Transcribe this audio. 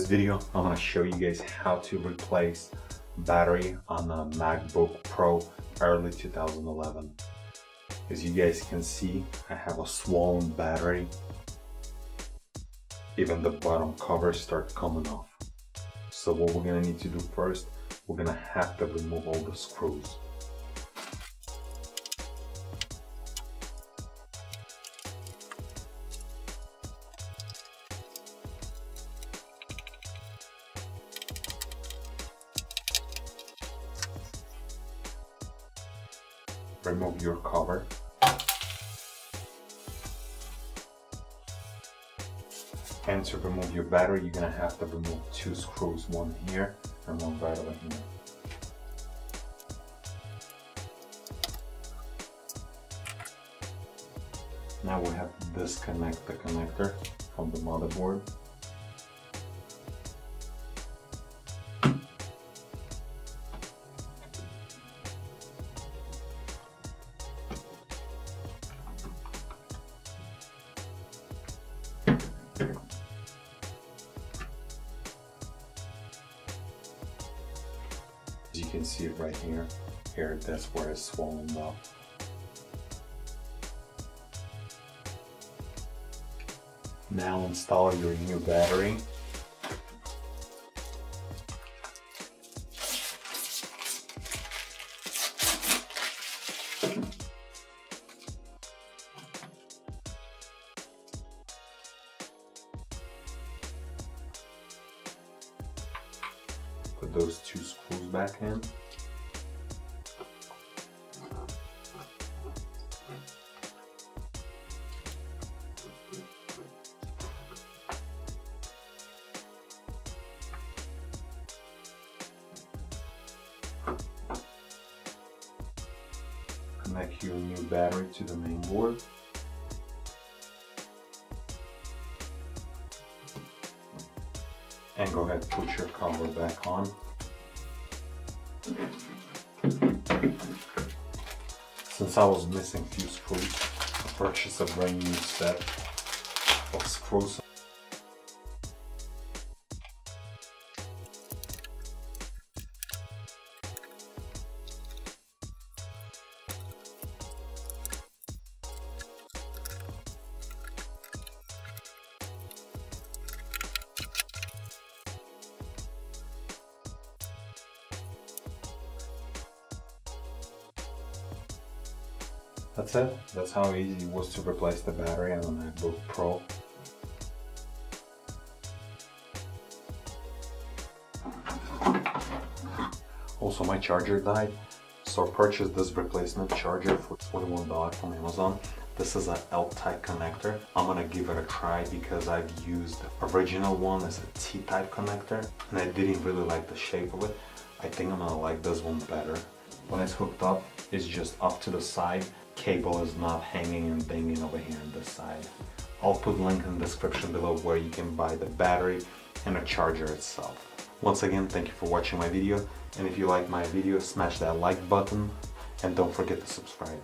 this video, I'm going to show you guys how to replace battery on a MacBook Pro early 2011. As you guys can see, I have a swollen battery. Even the bottom covers start coming off. So what we're going to need to do first, we're going to have to remove all the screws. Remove your cover. And to remove your battery, you're gonna have to remove two screws, one here and one right over here. Now we have to disconnect the connector from the motherboard. You can see it right here. Here, that's where it's swollen up. Now install your new battery. Put those two screws back in. Connect your new battery to the main board. And go ahead and put your cover back on. Since I was missing a few screws, I purchased a brand new set of screws. That's it. That's how easy it was to replace the battery on the MacBook Pro. Also, my charger died, so I purchased this replacement charger for $21 from Amazon. This is an L-type connector. I'm gonna give it a try because I've used the original one as a T-type connector and I didn't really like the shape of it. I think I'm gonna like this one better. When it's hooked up, it's just up to the side. Cable is not hanging and banging over here on this side. I'll put a link in the description below where you can buy the battery and the charger itself. Once again, thank you for watching my video, and if you like my video, smash that like button and don't forget to subscribe.